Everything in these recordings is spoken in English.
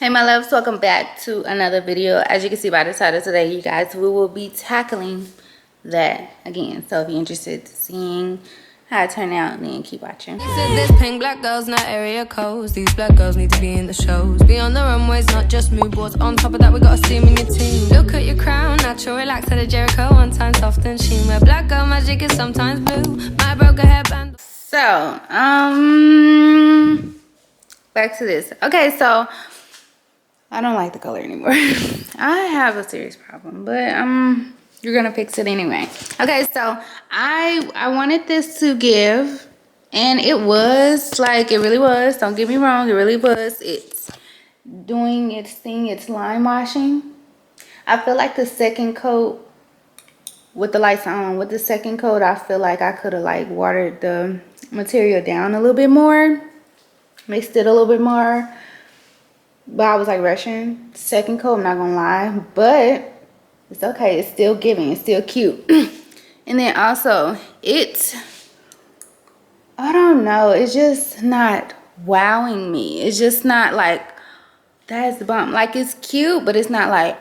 Hey my loves, welcome back to another video. As you can see by the title today, you guys, we will be tackling that again. So if you're interested in seeing how it turned out, then keep watching. This pink black girls, not area codes. These black girls need to be in the shows. Be on the runways, not just mood boards. On top of that, we got a steam in your team. Look at your crown, natural, relax at a Jericho. One time soft and sheen. Where black girl magic is sometimes blue. My broke a hairband. So, back to this. Okay, so I don't like the color anymore. I have a serious problem, but you're gonna fix it anyway. Okay, so I wanted this to give, and it was like, it really was, don't get me wrong, it really was. It's doing its thing, it's line washing. I feel like the second coat, with the lights on, with the second coat, I feel like I could have like watered the material down a little bit more, mixed it a little bit more. But I was like rushing. Second coat, I'm not gonna lie, but it's okay. It's still giving. It's still cute. And then also, I don't know. It's just not wowing me. It's just not like, that's the bump. Like, it's cute, but it's not like,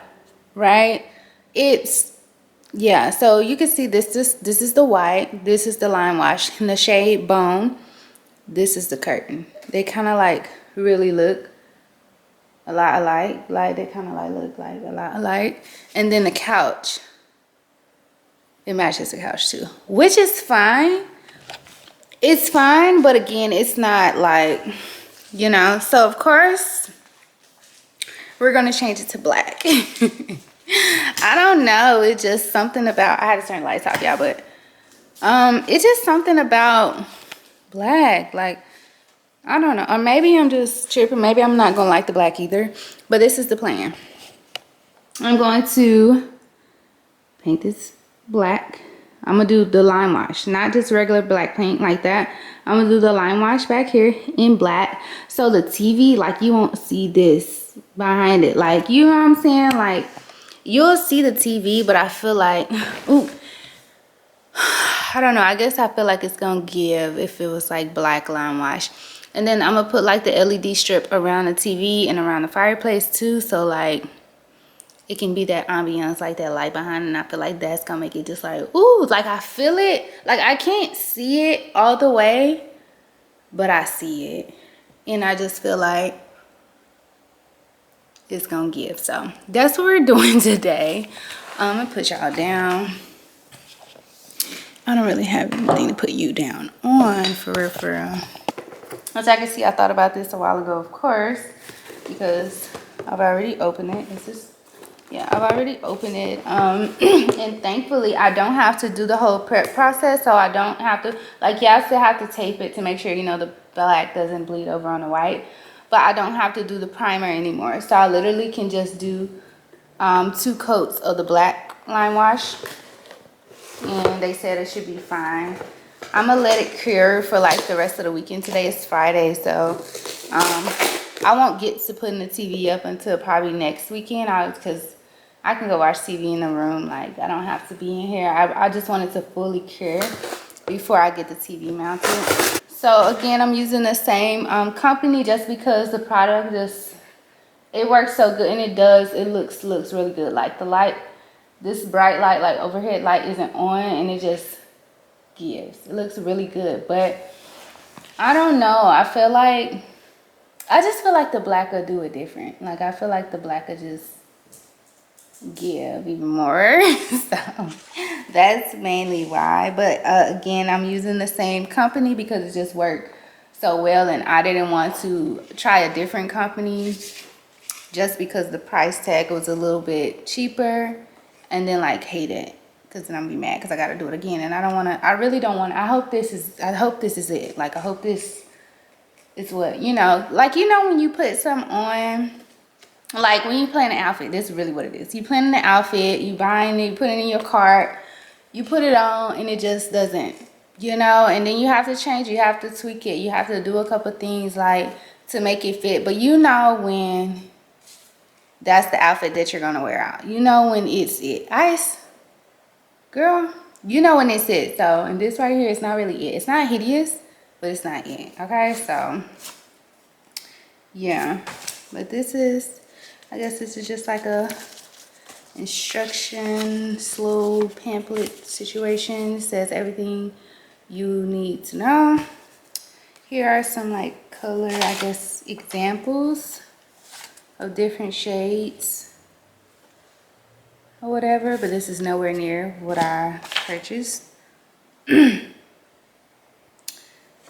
right? Yeah. So you can see this is the white. This is the line wash. In the shade Bone, this is the curtain. They kind of like really look a lot alike. Like they kind of like look like a lot alike. And then the couch, it matches the couch too, which is fine. It's fine, but again, it's not like, you know. So of course we're gonna change it to black. I don't know, it's just something about, I had to turn the lights off, y'all, but it's just something about black. Like, I don't know, or maybe I'm just tripping. Maybe I'm not gonna like the black either, but this is the plan. I'm going to paint this black. I'm gonna do the line wash, not just regular black paint like that. I'm gonna do the line wash back here in black, so the TV, like, you won't see this behind it. Like, you know what I'm saying? Like, you'll see the TV, but I feel like, ooh, I don't know, I guess I feel like it's gonna give if it was like black line wash. And then I'm gonna put like the LED strip around the TV and around the fireplace too, so like it can be that ambiance, like that light behind, and I feel like that's gonna make it just like, ooh, like I feel it. Like, I can't see it all the way, but I see it, and I just feel like it's gonna give. So that's what we're doing today. I'm gonna put y'all down. I don't really have anything to put you down on, for real, for real. As I can see, I thought about this a while ago, of course, because I've already opened it. Is this? Yeah, I've already opened it. And thankfully, I don't have to do the whole prep process, so I don't have to, like, yeah, I still have to tape it to make sure, you know, the black doesn't bleed over on the white, but I don't have to do the primer anymore. So I literally can just do 2 coats of the black line wash, and they said it should be fine. I'm gonna let it cure for like the rest of the weekend. Today is Friday, so I won't get to putting the TV up until probably next weekend, because I can go watch TV in the room. Like, I don't have to be in here. I just wanted to fully cure before I get the TV mounted. So again, I'm using the same company, just because the product just, it works so good, and it looks really good. Like, the light, this bright light, like overhead light, isn't on, and it just gives. It looks really good. But I don't know, I just feel like the black will do it different. Like, I feel like the black will just give even more. So that's mainly why. But again, I'm using the same company because it just worked so well, and I didn't want to try a different company just because the price tag was a little bit cheaper, and then like hate it, because then I'm gonna be mad because I gotta do it again, and I don't want to. I really don't want to. I hope this is it. Like, I hope this is what, you know, like, you know, when you put something on, like when you plan an outfit, this is really what it is. You plan an outfit, you buying it, you put it in your cart, you put it on, and it just doesn't, you know, and then you have to change, you have to tweak it, you have to do a couple things like to make it fit. But you know when that's the outfit that you're gonna wear out. You know when it's it. Ice, girl, you know when it's it. So, and this right here is not really it. It's not hideous, but it's not it. Okay, so yeah. But this is, I guess this is just like a instruction slow pamphlet situation. It says everything you need to know. Here are some like color, I guess, examples of different shades or whatever, but this is nowhere near what I purchased.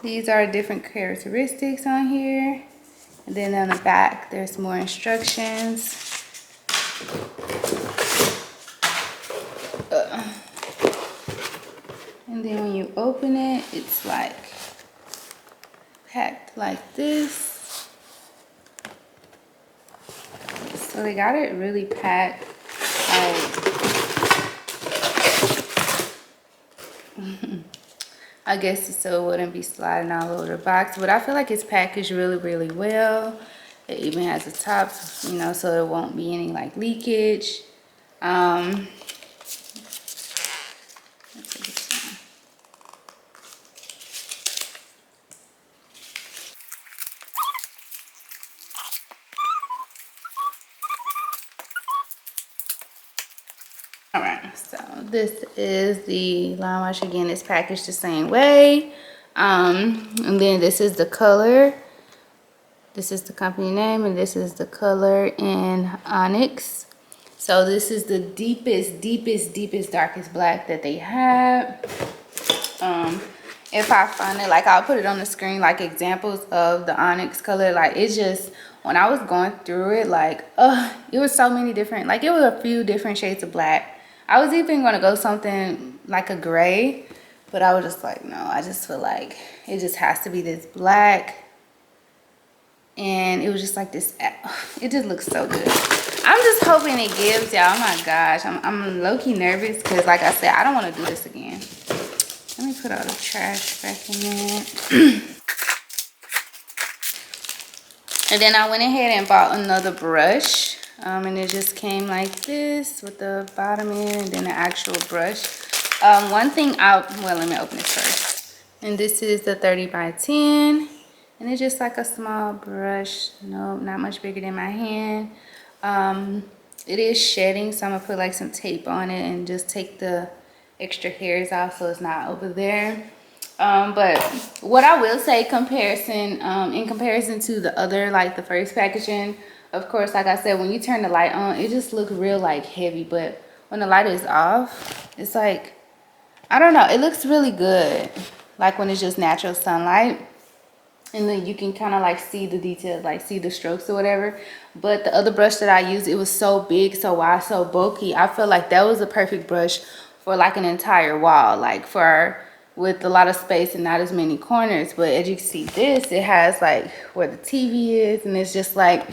These are different characteristics on here. And then on the back, there's more instructions. And then when you open it, it's like packed like this. So they got it really packed. I guess so it wouldn't be sliding all over the box, but I feel like it's packaged really, really well. It even has a top, you know, so there won't be any like leakage. Alright, so this is the line wash. Again, it's packaged the same way. And then this is the color. This is the company name, and this is the color in onyx. So this is the deepest, darkest black that they have. If I find it, like, I'll put it on the screen, like examples of the onyx color. Like, it's just, when I was going through it, like, it was so many different, like, it was a few different shades of black. I was even going to go something like a gray, but I was just like, no, I just feel like it just has to be this black. And it was just like this, it just looks so good. I'm just hoping it gives, y'all. Oh my gosh, I'm low-key nervous because, like I said, I don't want to do this again. Let me put all the trash back in there. And then I went ahead and bought another brush. And it just came like this with the bottom in and then the actual brush. One thing well, let me open this first. And this is the 30 by 10. And it's just like a small brush. No, not much bigger than my hand. It is shedding, so I'm gonna put like some tape on it and just take the extra hairs off so it's not over there. But what I will say in comparison to the other, like the first packaging, of course, like I said, when you turn the light on, it just looks real like heavy. But when the light is off, it's like, I don't know, it looks really good. Like when it's just natural sunlight. And then you can kind of like see the details, like see the strokes or whatever. But the other brush that I used, it was so big, so wide, so bulky. I feel like that was a perfect brush for like an entire wall, like with a lot of space and not as many corners. But as you can see, this, it has like where the TV is, and it's just like,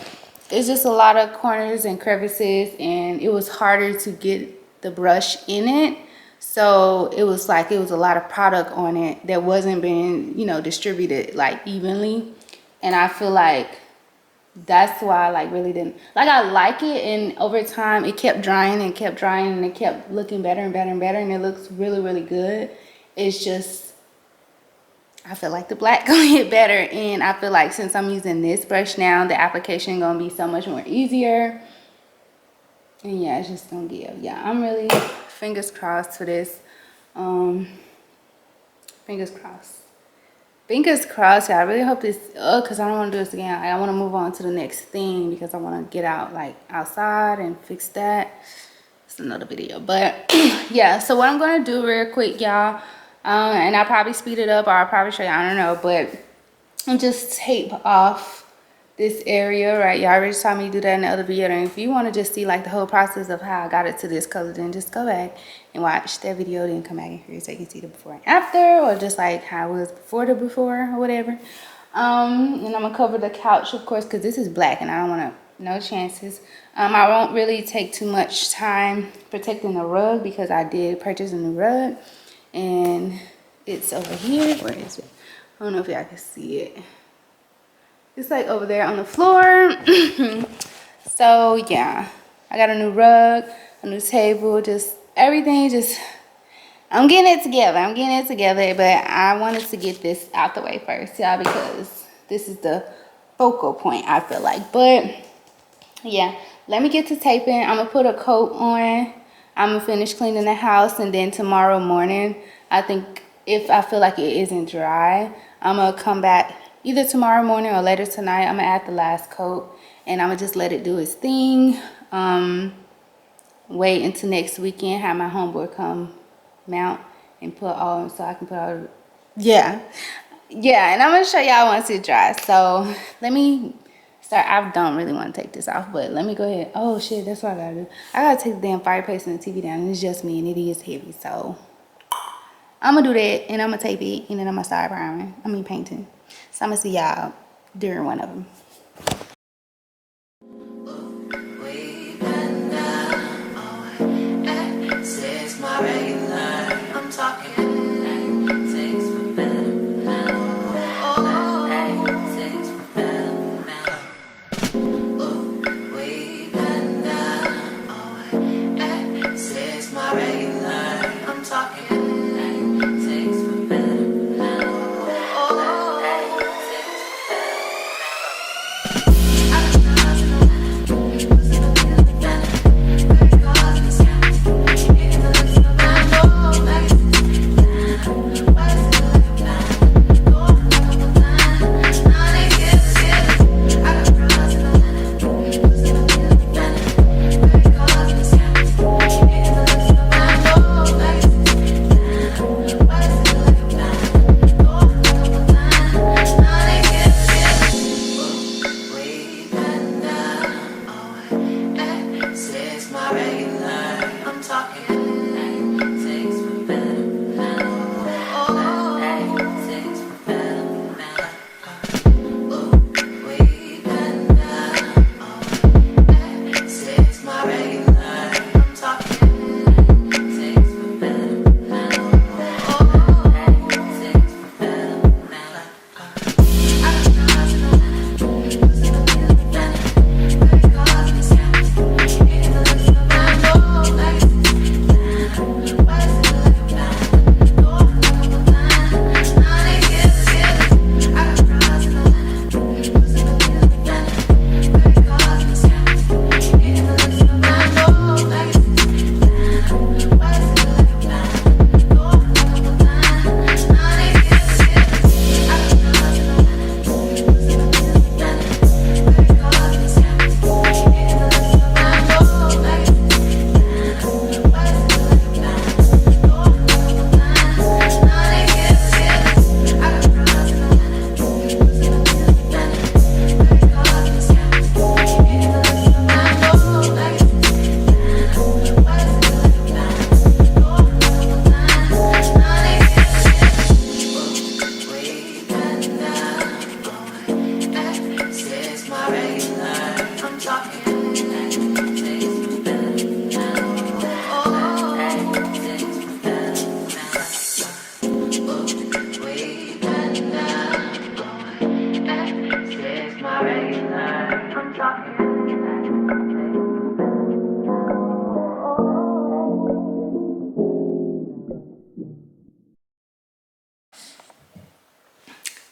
it's just a lot of corners and crevices, and it was harder to get the brush in it. So it was like, it was a lot of product on it that wasn't being, you know, distributed like evenly. And I feel like that's why I like really didn't, like, I like it, and over time it kept drying and kept drying, and it kept looking better and better and better, and it looks really, really good. It's just, I feel like the black gonna get better, and I feel like since I'm using this brush now, the application gonna be so much more easier. And yeah, it's just gonna give. Yeah, I'm really fingers crossed for this. Fingers crossed. Fingers crossed, yeah. I really hope this, because I don't want to do this again. I want to move on to the next thing because I want to get out, like, outside and fix that. It's another video, but yeah. So what I'm gonna do real quick, y'all, and I'll probably speed it up, or I'll probably show you, I don't know, but I'll just tape off this area, right? Y'all already saw me do that in the other video. And if you want to just see like the whole process of how I got it to this color, then just go back and watch that video, then come back in here so you can see the before and after, or just like how it was before the before or whatever. And I'm gonna cover the couch, of course, because this is black and I don't want to, no chances. I won't really take too much time protecting the rug because I did purchase a new rug, and it's over here. Where is it? I don't know if y'all can see it. It's like over there on the floor. So yeah, I got a new rug, a new table, just everything. Just, I'm getting it together. But I wanted to get this out the way first, y'all, because this is the focal point, I feel like. But yeah, let me get to taping. I'm gonna put a coat on. I'm gonna finish cleaning the house, and then tomorrow morning, I think if I feel like it isn't dry, I'm gonna come back either tomorrow morning or later tonight. I'm gonna add the last coat, and I'm gonna just let it do its thing. Wait until next weekend, have my homeboy come mount and put all, so I can put all, yeah, and I'm gonna show y'all once it dries. So let me start. I don't really want to take this off, but let me go ahead. Oh shit, that's what I gotta do. I gotta take the damn fireplace and the TV down, and it's just me, and it is heavy. So I'm gonna do that, and I'm gonna tape it, and then I'm gonna start painting. So I'm gonna see y'all during one of them.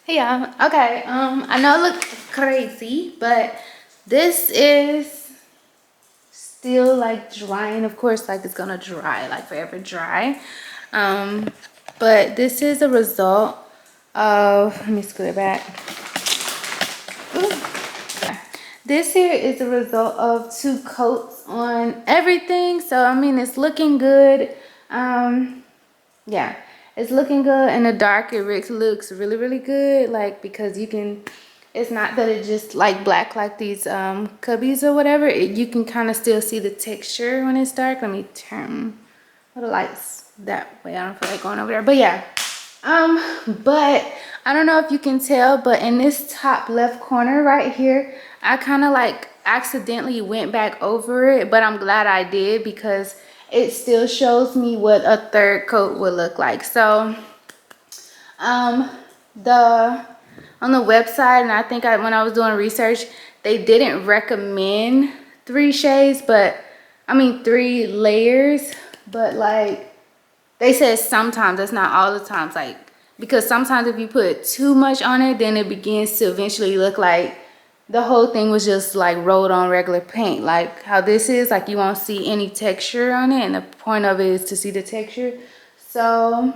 Hey y'all. Okay, I know it looks crazy, but this is still like drying. Of course, like it's gonna dry, like forever dry. But this is a result of, let me scoot it back. Ooh. This here is a result of 2 coats on everything. So I mean, it's looking good. Yeah, it's looking good. In the dark, it looks really good, like, because you can, it's not that it's just like black like these cubbies or whatever. You can kind of still see the texture when it's dark. Let me turn the lights that way. I don't feel like going over there, but yeah. But I don't know if you can tell, but in this top left corner right here, I kind of like accidentally went back over it, but I'm glad I did, because it still shows me what a 3rd coat would look like. So on the website, and I think when I was doing research, they didn't recommend 3 shades, but I mean 3 layers, but like they said sometimes, that's not all the times, like, because sometimes if you put too much on it, then it begins to eventually look like the whole thing was just like rolled on regular paint, like how this is. Like you won't see any texture on it, and the point of it is to see the texture. So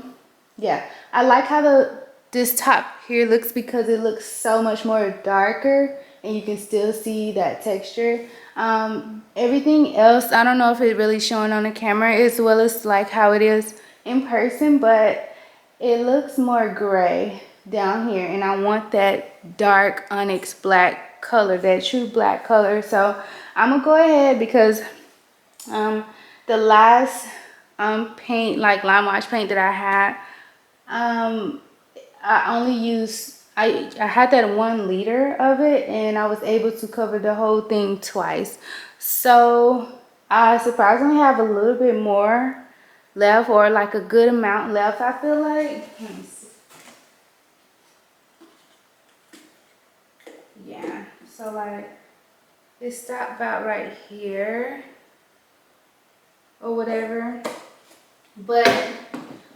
yeah, I like how this top here looks, because it looks so much more darker and you can still see that texture. Everything else, I don't know if it's really showing on the camera as well as like how it is in person, but it looks more gray down here, and I want that dark onyx black color, that true black color. So I'm gonna go ahead, because the last paint, like lime wash paint that I had, I only used, I had that 1 liter of it, and I was able to cover the whole thing twice. So I surprisingly have a little bit more left, or like a good amount left, I feel like. Let me see. Yeah, so like it stopped about right here or whatever, but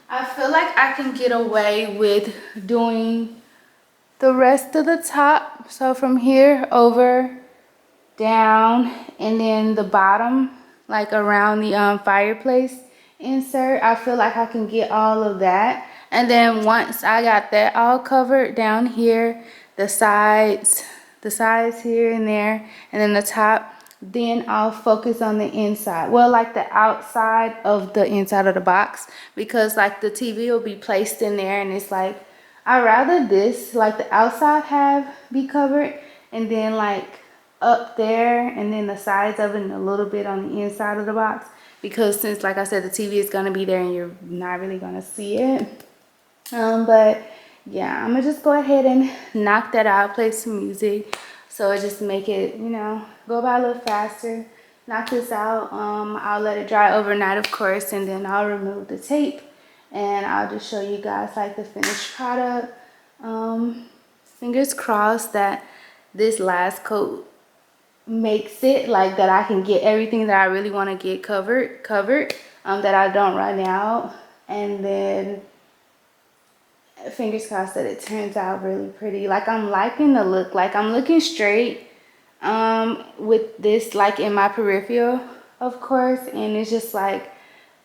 I feel like I can get away with doing the rest of the top. So from here over, down, and then the bottom, like around the fireplace insert, I feel like I can get all of that. And then once I got that all covered down here, the sides here and there, and then the top, then I'll focus on the inside. Well, like the outside of the inside of the box, because like the TV will be placed in there, and it's like, I'd rather this, like the outside be covered, and then like up there, and then the sides of it, and a little bit on the inside of the box, because since, like I said, the TV is going to be there and you're not really going to see it. But yeah, I'm gonna just go ahead and knock that out, play some music, so it just make it, you know, go by a little faster. Knock this out. I'll let it dry overnight, of course, and then I'll remove the tape, and I'll just show you guys like the finished product. Fingers crossed that this last coat makes it like that I can get everything that I really want to get covered, that I don't run out, and then fingers crossed that it turns out really pretty. Like I'm liking the look, like I'm looking straight with this like in my peripheral, of course, and it's just like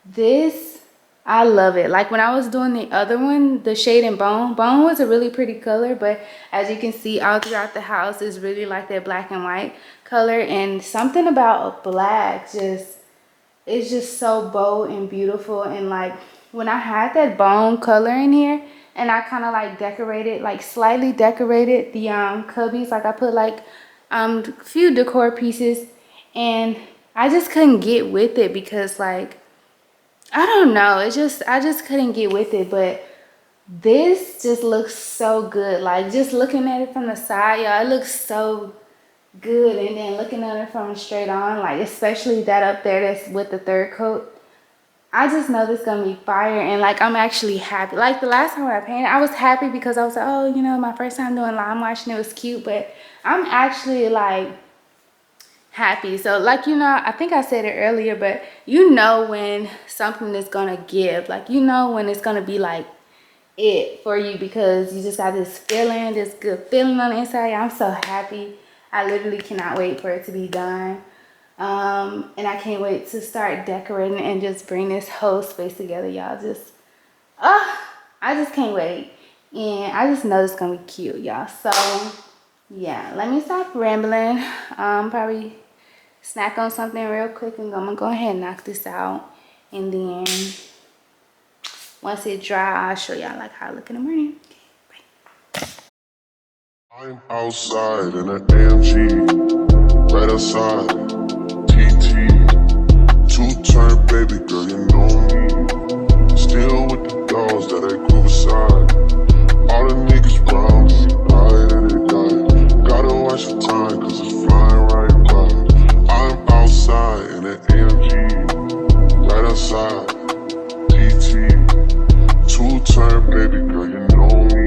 this, I love it. Like when I was doing the other one, the shade in bone was a really pretty color, but as you can see all throughout the house is really like that black and white color, and something about black it's just so bold and beautiful. And like when I had that bone color in here, and I kind of like decorated, like slightly decorated the cubbies, like I put like a few decor pieces, and I just couldn't get with it, because like I don't know, I just couldn't get with it. But this just looks so good. Like just looking at it from the side, y'all, it looks so good, and then looking at it from straight on, like especially that up there that's with the third coat, I just know this is gonna be fire. And like I'm actually happy. Like the last time I painted, I was happy because I was like, oh, you know, my first time doing lime washing, it was cute, but I'm actually like happy. So like, you know, I think I said it earlier, but you know when something is gonna give, like you know when it's gonna be like it for you, because you just got this feeling, this good feeling on the inside. I'm so happy. I literally cannot wait for it to be done. And I can't wait to start decorating and just bring this whole space together, y'all. Just I just can't wait, and I just know it's gonna be cute, y'all. So yeah, let me stop rambling. Probably snack on something real quick, and I'm gonna go ahead and knock this out, and then once it dry, I'll show y'all like how I look in the morning. Okay, bye. I'm outside in an AMG, right outside, TT, 2-turn baby girl, you know me, still with the dogs that I grew beside, all the niggas round me, die and they die, gotta watch the time cause it's flying right by. I'm outside in an AMG, right outside, TT, 2-turn baby girl, you know me.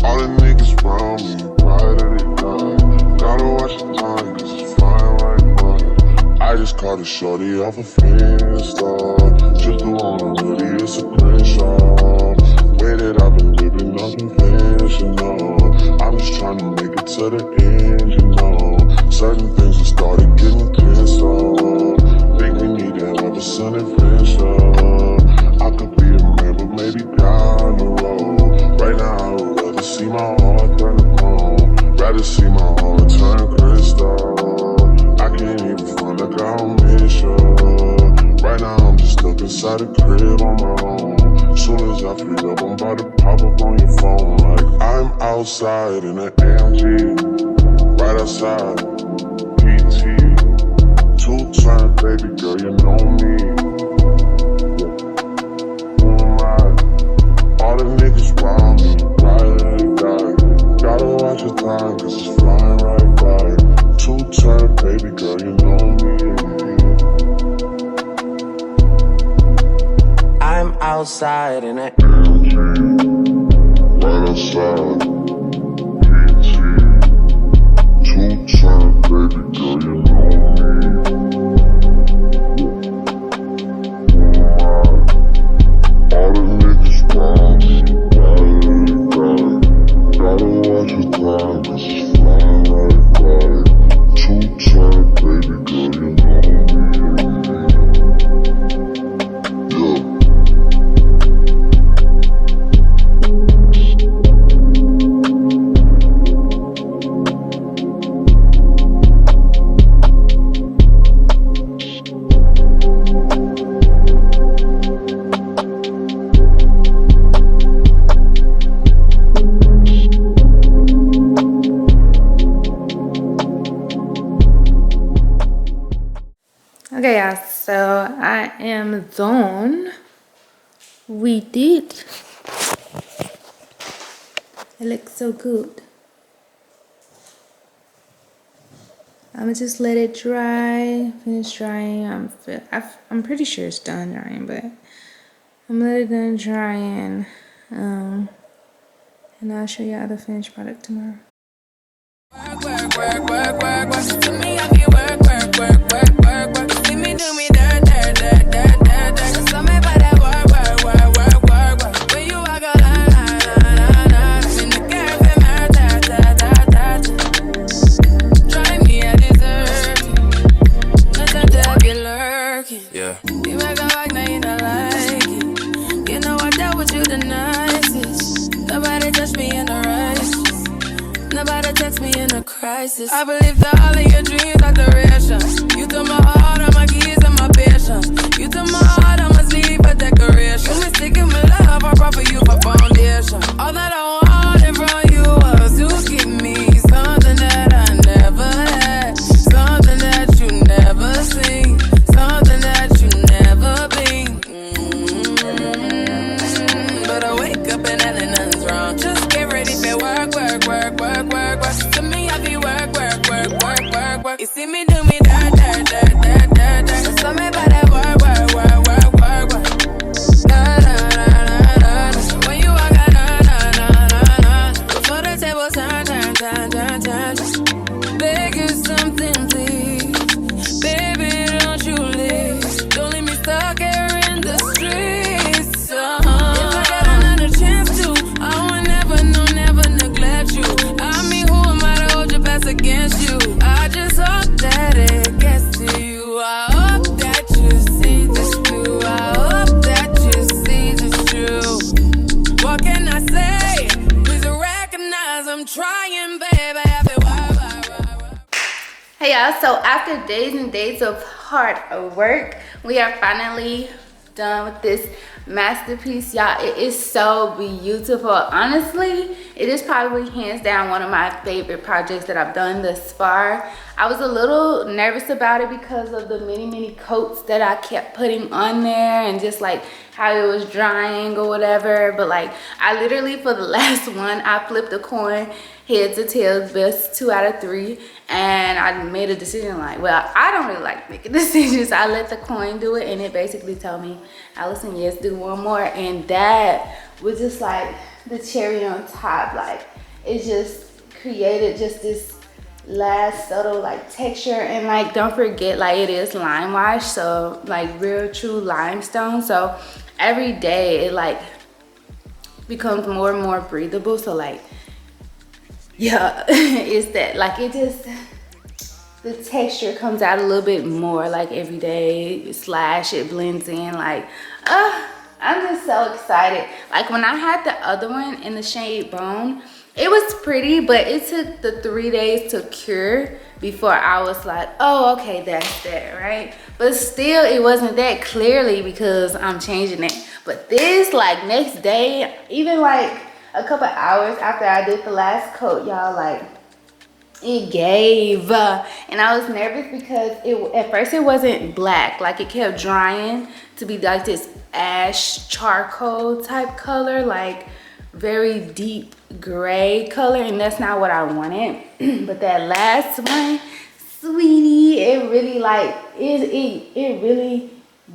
All the niggas round me, ride and they die. Gotta watch the time, cause it's flying right by. I just caught a shorty off a Insta, just the one really, it's a screenshot. Way Faded, I've been living unconventional. I'm just trying to make it to the end, you know. Certain things have started getting pissed off. Think we need to have a sun adventure. I could be a man, but maybe down the road. Right now, I would rather see my heart turn to chrome. Rather see my heart turn crystal. I can't even front like I don't miss you. Right now, I'm just stuck inside the crib on my own. Soon as I free up, I'm about to pop up on your phone. Like I'm outside in an AMG, right outside, PT. Two-turn, baby girl, you know me. Who am I? All the niggas round me, right. Gotta watch your time, cause it's flying right by. Two-turn, baby girl, you know me. I'm outside in an AMG, right outside, PT. Two-turn, baby girl, you know me. All the niggas round me, right. Gotta watch your time, cause it's flying right by. Two-turn, baby girl, you know me. Yeah. Okay, y'all, so I am done with it. It looks so good. I'm gonna just let it dry, finish drying. I'm pretty sure it's done drying, but I'm gonna let it done drying. And I'll show y'all the finished product tomorrow. Work, work, work, work, work, work. To me, I be work, work, work, work, work, work. See me do me dirt, dirt, dirt, dirt, dirt, dirt. Cause I'm about that work, work, work, work, work, work. When you walk a line, line, line, line, line. In the cafe, man, da, da, da, da, da. Try me, I deserve it. Nothing to have you lurking. yeah. You make a like, now you don't like it. You know I dealt with you the nicest. Nobody touched me in the righteous. Nobody text me in a crisis. I believed all of your dreams are duration. You took my heart, all my keys, and my patience. You took my heart, I must leave a decoration. You mistaken my love, I brought for you for foundation. All that I wanted from you was to give me something that I never had, something that you never seen, something that you never been. But I wake up and nothing's wrong. Just get ready for work, work, work, work, work, work. To me, I be work, work, work, work, work, work. You see me do me dirt, dirt, dirt, dirt, dirt, dirt. So me by that work, work, work, work, work, work. Da, da, da, da, da, da. When you walk out, na, na, na, na, na. Before the table turn, turn, turn, turn, turn. Beg you something, please. Baby, don't you leave. Don't leave me stuck here in the streets. If I got another chance to, I would never, no, never neglect you. I mean, who am I to hold your best against you? I just hope that it gets to you. I hope that you see this through. I hope that you see this true. What can I say? Please recognize I'm trying, baby. Hey y'all, so after days and days of hard work, we are finally done with this masterpiece, y'all. It is so beautiful. Honestly, it is probably hands down one of my favorite projects that I've done thus far. I was a little nervous about it because of the many coats that I kept putting on there and just like how it was drying or whatever. But like, I literally, for the last one, I flipped a coin heads or tails, best 2 out of 3, and I made a decision like, well, I don't really like making decisions. I let the coin do it, and it basically told me, Allison, yes, do one more. And that was just like the cherry on top. Like, it just created just this last subtle like texture. And like, don't forget, like, it is lime wash, so like real true limestone. So every day it like becomes more and more breathable. So like, yeah, it's that, like, it just, the texture comes out a little bit more like every day, slash it blends in. Like, I'm just so excited. Like when I had the other one in the shade Bone, it was pretty, but it took the 3 days to cure before I was like, oh, okay, that's that, right? But still, it wasn't that clearly because I'm changing it. But this, like, next day, even like a couple hours after I did the last coat, y'all, like, it gave. And I was nervous because at first it wasn't black. Like, it kept drying to be like this ash charcoal type color, like very deep gray color, and that's not what I wanted. But that last one, sweetie, it really like it really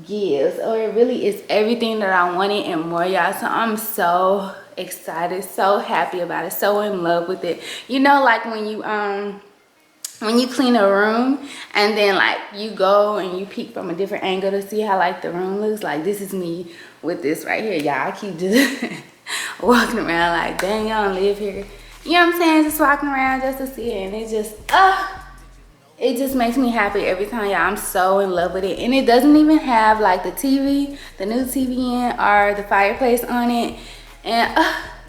gives, or it really is everything that I wanted and more, y'all. So I'm so excited, so happy about it, so in love with it. You know, like when you clean a room and then like you go and you peek from a different angle to see how like the room looks. Like, this is me with this right here, y'all. I keep just walking around like, dang, y'all don't live here. You know what I'm saying? Just walking around just to see it, and it just makes me happy every time, y'all. I'm so in love with it. And it doesn't even have like the TV, the new TV in, or the fireplace on it. And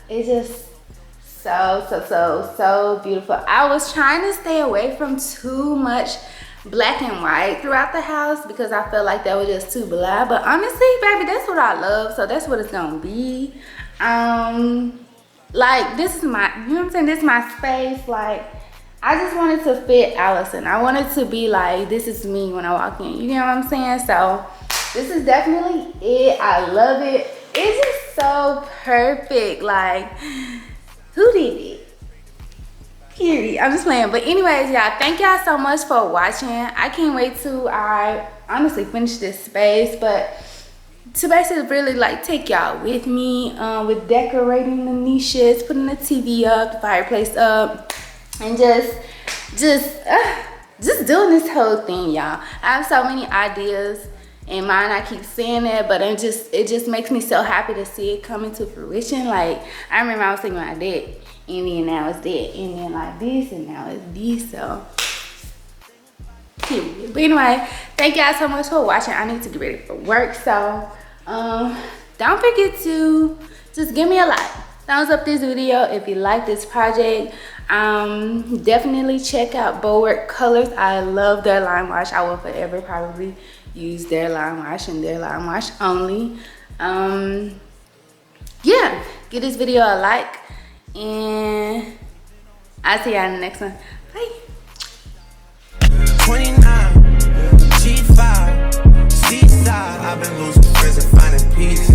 it's just so beautiful. I was trying to stay away from too much black and white throughout the house because I felt like that was just too blah. But honestly, baby, that's what I love, so that's what it's gonna be. Like, this is my, you know what I'm saying, this is my space. Like, I just wanted to fit Allison. I wanted to be like, this is me when I walk in, you know what I'm saying? So this is definitely it. I love it. It's just so perfect. Like, who did it? Period. I'm just playing. But anyways, y'all, thank y'all so much for watching. I can't wait to honestly finish this space, but to basically really like take y'all with me with decorating the niches, putting the TV up, the fireplace up, and just doing this whole thing, y'all. I have so many ideas in mind. I keep saying that, but it just makes me so happy to see it coming to fruition. Like, I remember I was thinking about that, and then now it's that, and then like this, and now it's this. So period. But anyway, thank y'all so much for watching. I need to get ready for work, so don't forget to just give me a like, thumbs up this video if you like this project. Definitely check out Bulwark Colors. I love their line wash. I will forever probably use their line wash and their line wash only. Yeah, give this video a like, and I'll see y'all in the next one. Bye. 29, G5, seaside. I've been losing friends and finding peace.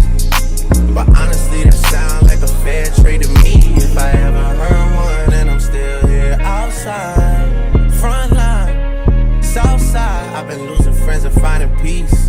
But honestly, that sound like a fair trade to me. If I ever heard one, and I'm still here outside. Front line, south side. I've been losing friends and finding peace.